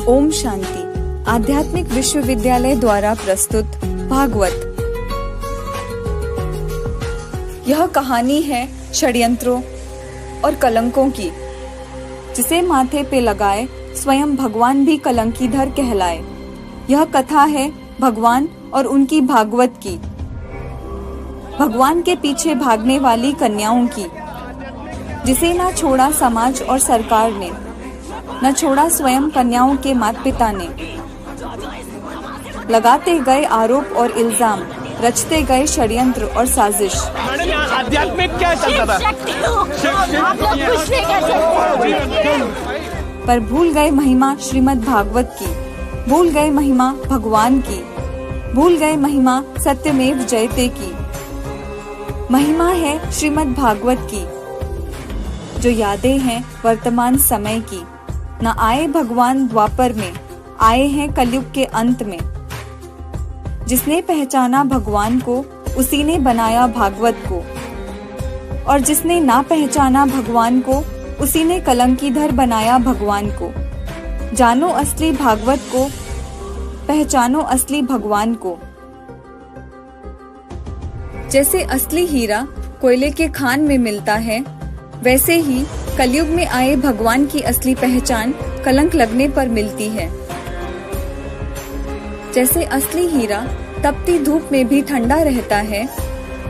ओम शांति। आध्यात्मिक विश्वविद्यालय द्वारा प्रस्तुत भागवत। यह कहानी है षड्यंत्रों और कलंकों की, जिसे माथे पे लगाए स्वयं भगवान भी कलंकीधर कहलाए। यह कथा है भगवान और उनकी भागवत की, भगवान के पीछे भागने वाली कन्याओं की, जिसे न छोड़ा समाज और सरकार ने, न छोड़ा स्वयं कन्याओं के माता पिता ने। लगाते गए आरोप और इल्जाम, रचते गए षड्यंत्र और साजिश। आध्यात्मिक क्या चलता था? पर भूल गए महिमा श्रीमद् भागवत की, भूल गए महिमा भगवान की, भूल गए महिमा सत्यमेव जयते की। महिमा है श्रीमद् भागवत की, जो यादें हैं वर्तमान समय की। न आए भगवान द्वापर में, आए हैं कलयुग के अंत में। जिसने पहचाना भगवान को, उसी ने बनाया भागवत को, और जिसने ना पहचाना भगवान को, उसी ने कलंकीधर बनाया भगवान को। जानो असली भागवत को, पहचानो असली भगवान को। जैसे असली हीरा कोयले के खान में मिलता है, वैसे ही कलयुग में आए भगवान की असली पहचान कलंक लगने पर मिलती है। जैसे असली हीरा तपती धूप में भी ठंडा रहता है,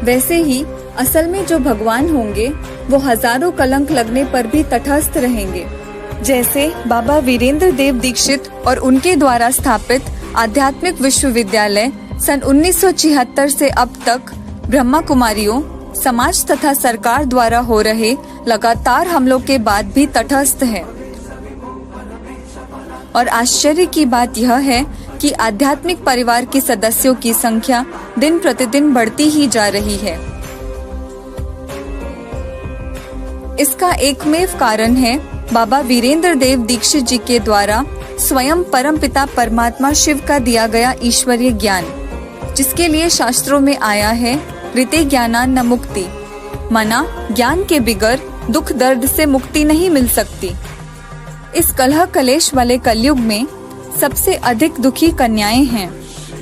वैसे ही असल में जो भगवान होंगे वो हजारों कलंक लगने पर भी तटस्थ रहेंगे। जैसे बाबा वीरेंद्र देव दीक्षित और उनके द्वारा स्थापित आध्यात्मिक विश्वविद्यालय सन 1976 से अब तक ब्रह्मा कुमारियों, समाज तथा सरकार द्वारा हो रहे लगातार हमलों के बाद भी तटस्थ है। और आश्चर्य की बात यह है कि आध्यात्मिक परिवार के सदस्यों की संख्या दिन प्रतिदिन बढ़ती ही जा रही है। इसका एकमेव कारण है बाबा वीरेंद्र देव दीक्षित जी के द्वारा स्वयं परमपिता परमात्मा शिव का दिया गया ईश्वरीय ज्ञान, जिसके लिए शास्त्रों में आया है ऋते ज्ञाना न मुक्ति, माना ज्ञान के बिगर दुख दर्द से मुक्ति नहीं मिल सकती। इस कलह कलेश वाले कलयुग में सबसे अधिक दुखी कन्याएं हैं।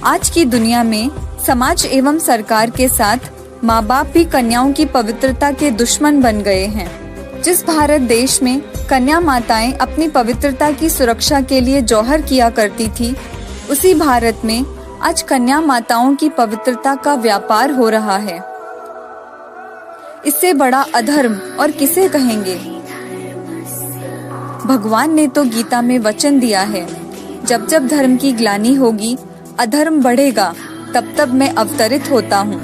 आज की दुनिया में समाज एवं सरकार के साथ माँ बाप भी कन्याओं की पवित्रता के दुश्मन बन गए हैं। जिस भारत देश में कन्या माताएं अपनी पवित्रता की सुरक्षा के लिए जौहर किया करती थी, उसी भारत में आज कन्या माताओं की पवित्रता का व्यापार हो रहा है। इससे बड़ा अधर्म और किसे कहेंगे। भगवान ने तो गीता में वचन दिया है, जब जब धर्म की ग्लानि होगी, अधर्म बढ़ेगा, तब तब मैं अवतरित होता हूँ।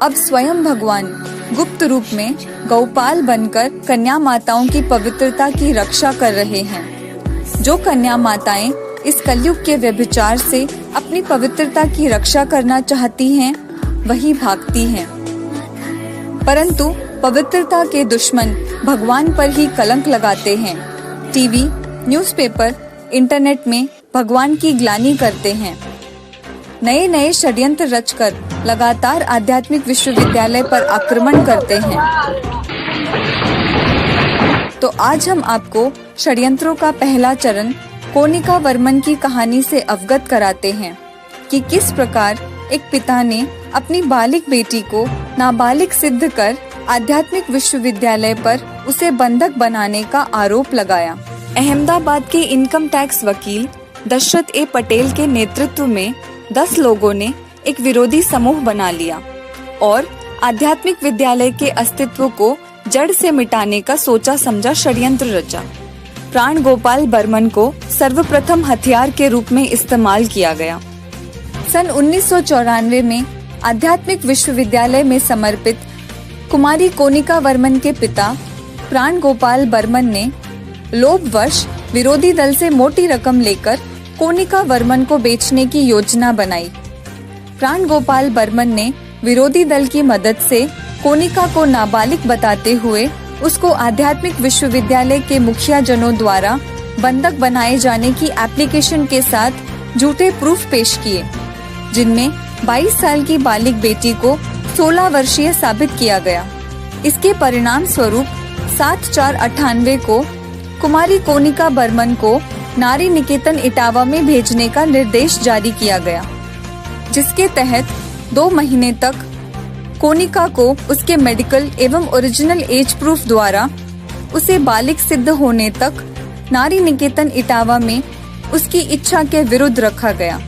अब स्वयं भगवान गुप्त रूप में गौपाल बनकर कन्या माताओं की पवित्रता की रक्षा कर रहे हैं। जो कन्या माताएं इस कलयुग के व्यभिचार से अपनी पवित्रता की रक्षा करना चाहती हैं, वही भागती हैं। परंतु पवित्रता के दुश्मन भगवान पर ही कलंक लगाते हैं। टीवी, न्यूज़पेपर, इंटरनेट में भगवान की ग्लानि करते हैं। नए नए षड्यंत्र रचकर लगातार आध्यात्मिक विश्वविद्यालय पर आक्रमण करते हैं। तो आज हम आपको षड्यंत्रों का पहला चरण कोनिका वर्मन की कहानी से अवगत कराते हैं कि किस प्रकार एक पिता ने अपनी बालिक बेटी को नाबालिग सिद्ध कर आध्यात्मिक विश्वविद्यालय पर उसे बंधक बनाने का आरोप लगाया। अहमदाबाद के इनकम टैक्स वकील दशरथ ए पटेल के नेतृत्व में 10 लोगों ने एक विरोधी समूह बना लिया और आध्यात्मिक विद्यालय के अस्तित्व को जड़ से मिटाने का सोचा समझा षड्यंत्र रचा। प्राण गोपाल बर्मन को सर्वप्रथम हथियार के रूप में इस्तेमाल किया गया। सन 1994 में आध्यात्मिक विश्वविद्यालय में समर्पित कुमारी कोनिका वर्मन के पिता प्राण गोपाल बर्मन ने लोभवश विरोधी दल से मोटी रकम लेकर कोनिका वर्मन को बेचने की योजना बनाई। प्राण गोपाल बर्मन ने विरोधी दल की मदद से कोनिका को नाबालिग बताते हुए उसको आध्यात्मिक विश्वविद्यालय के मुखिया जनों द्वारा बंधक बनाए जाने की एप्लीकेशन के साथ झूठे प्रूफ पेश किए, जिनमें 22 साल की बालिग बेटी को 16 वर्षीय साबित किया गया। इसके परिणाम स्वरूप 7/4/98 को कुमारी कोनिका बर्मन को नारी निकेतन इटावा में भेजने का निर्देश जारी किया गया, जिसके तहत 2 महीने तक कोनिका को उसके मेडिकल एवं ओरिजिनल एज प्रूफ द्वारा उसे बालिग सिद्ध होने तक नारी निकेतन इटावा में उसकी इच्छा के विरुद्ध रखा गया।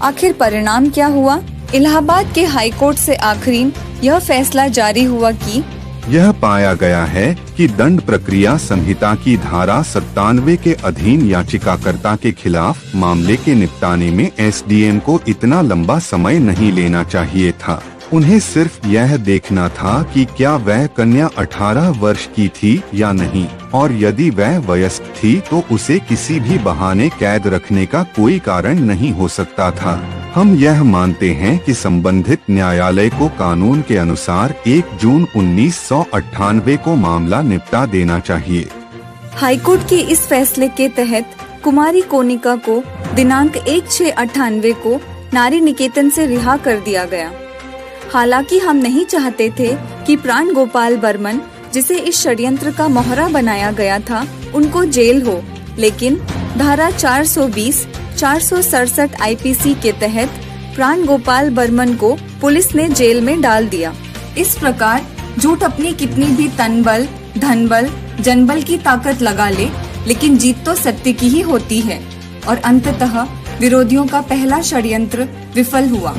आखिर परिणाम क्या हुआ? इलाहाबाद के हाई कोर्ट से आखिरीन यह फैसला जारी हुआ कि यह पाया गया है कि दंड प्रक्रिया संहिता की धारा 97 के अधीन याचिकाकर्ता के खिलाफ मामले के निपटाने में एसडीएम को इतना लंबा समय नहीं लेना चाहिए था। उन्हें सिर्फ यह देखना था कि क्या वह कन्या 18 वर्ष की थी या नहीं, और यदि वह वयस्क थी तो उसे किसी भी बहाने कैद रखने का कोई कारण नहीं हो सकता था। हम यह मानते हैं कि संबंधित न्यायालय को कानून के अनुसार 1 जून 1998 को मामला निपटा देना चाहिए। हाईकोर्ट के इस फैसले के तहत कुमारी कोनिका को दिनांक 1/6/98 को नारी निकेतन से रिहा कर दिया गया। हालांकि हम नहीं चाहते थे कि प्राण गोपाल बर्मन, जिसे इस षड्यंत्र का मोहरा बनाया गया था, उनको जेल हो, लेकिन धारा 420, 467 आईपीसी के तहत प्राण गोपाल बर्मन को पुलिस ने जेल में डाल दिया। इस प्रकार झूठ अपनी कितनी भी तनबल, धनबल, जनबल की ताकत लगा ले, लेकिन जीत तो सत्य की ही होती है, और अंततः विरोधियों का पहला षड्यंत्र विफल हुआ।